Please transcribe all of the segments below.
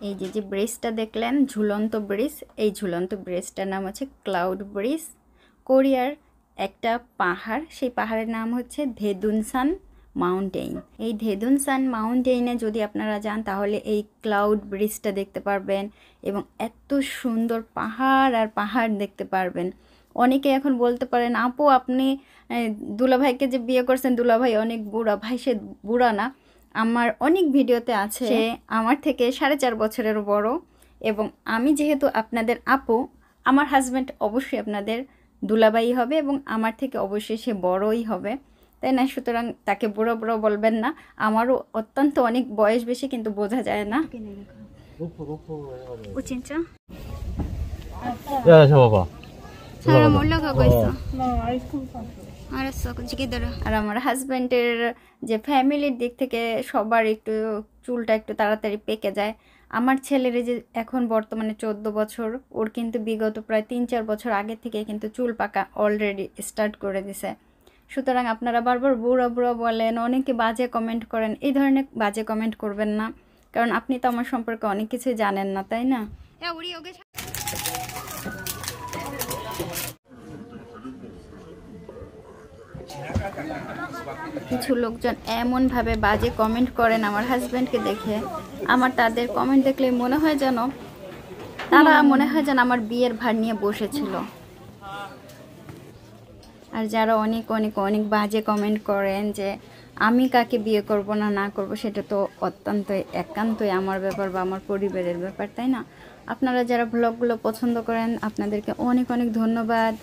এই যে ব্রিজটা দেখলেন ঝুলন্ত ব্রিজ, এই ঝুলন্ত ব্রিজটার নাম হচ্ছে ক্লাউড ব্রিজ। কোরিয়ার একটা পাহাড়, সেই পাহাড়ের নাম হচ্ছে ধেদুনসান মাউন্টেইন। এই ধেদুনসান মাউন্টেইনে যদি আপনারা যান তাহলে এই ক্লাউড ব্রিজটা দেখতে পারবেন এবং এত সুন্দর পাহাড় আর পাহাড় দেখতে পারবেন। অনেকে এখন বলতে পারেন আপু আপনি দুলাভাইকে যে বিয়ে করছেন দুলাভাই অনেক বুড়া। ভাই সে বুড়া না, আমার অনেক ভিডিওতে আছে সে আমার থেকে 4.5 বছরের বড় এবং আমি যেহেতু আপনাদের আপু, আমার হাজব্যান্ড অবশ্যই আপনাদের দুলাভাই হবে এবং আমার থেকে অবশ্যই সে বড়ই হবে, তাই না? সুতরাং তাকে বুড়ো বুড়ো বলবেন না। আমারও অত্যন্ত অনেক বয়স বেশি কিন্তু বোঝা যায় না। 우진짜? 야, 잡아봐. 사람 올라가고 있어. 나 아이스크림 샀어. 알았어, 기다려. আর আমার হাজব্যান্ডের যে ফ্যামিলির দিক থেকে সবার একটু চুলটা একটু তাড়াতাড়ি পেকে যায়। আমার ছেলের যে এখন বর্তমানে 14 বছর, ওর কিন্তু বিগত প্রায় 3-4 বছর আগে থেকে কিন্তু চুল পাকা অলরেডি স্টার্ট করে দিছে। সুতরাং আপনারা বারবার বুড়া বুড়া বলেন, অনেকে বাজে কমেন্ট করেন, এই ধরনের বাজে কমেন্ট করবেন না, কারণ আপনি তো আমার সম্পর্কে অনেক কিছুই জানেন না, তাই না? কিছু লোকজন এমনভাবে বাজে কমেন্ট করেন আমার হাজব্যান্ডকে দেখে, আমার তাদের কমেন্ট দেখলে মনে হয় যেন তারা আমার বিয়ের ভার নিয়ে বসেছিল। আর যারা অনেক অনেক অনেক বাজে কমেন্ট করেন যে আমি কাকে বিয়ে করব না না করব, সেটা তো অত্যন্তই একান্তই আমার ব্যাপার বা আমার পরিবারের ব্যাপার, তাই না? আপনারা যারা ব্লগগুলো পছন্দ করেন আপনাদেরকে অনেক অনেক ধন্যবাদ।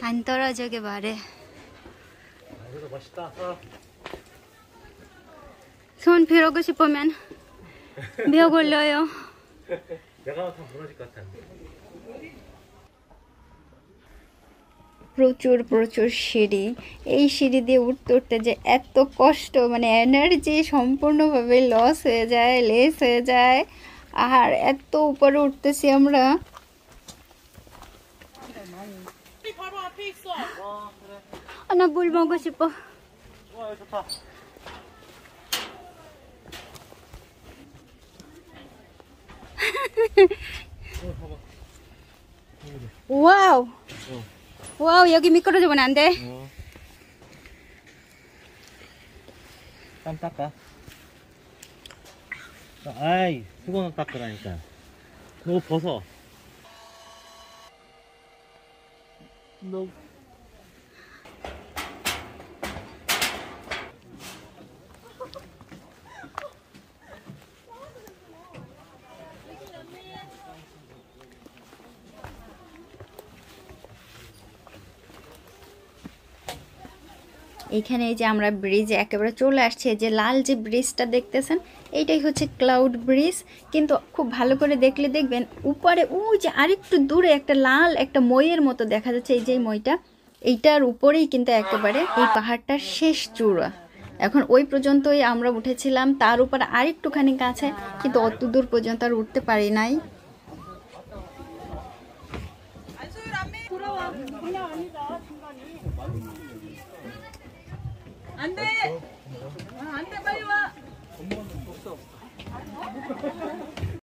안 떨어지게 말해. 맛있다. 손 빌어고 싶으면 빌어 걸려요. 내가 다 무너질 것 같아. প্রচুর প্রচুর সিঁড়ি, এই সিঁড়ি দিয়ে উঠতে উঠতে যে এত কষ্ট, মানে এনার্জি সম্পূর্ণভাবে লস হয়ে যায়, লেস হয়ে যায়। আর এত উপরে উঠতেছি আমরা। 나 물 먹고 싶어. 좋다. 와우. 와우, 여기 미끄러지면 안 돼. 땀 닦아. 아이, 수건을 닦으라니까. 너 벗어. 너. এইখানে এই যে আমরা ব্রিজে একেবারে চলে আসছে, যে লাল যে ব্রিজটা দেখতেছেন এইটাই হচ্ছে ক্লাউড ব্রিজ। কিন্তু খুব ভালো করে দেখলে দেখবেন উপরে ওই যে আরেকটু দূরে একটা লাল একটা মইয়ের মতো দেখা যাচ্ছে, এই যে মইটা, এইটার উপরেই কিন্তু একেবারে এই পাহাড়টার শেষ চূড়া। এখন ওই পর্যন্তই আমরা উঠেছিলাম, তার উপর আরেকটুখানি কাছে, কিন্তু অত দূর পর্যন্ত আর উঠতে পারি নাই। 안 돼!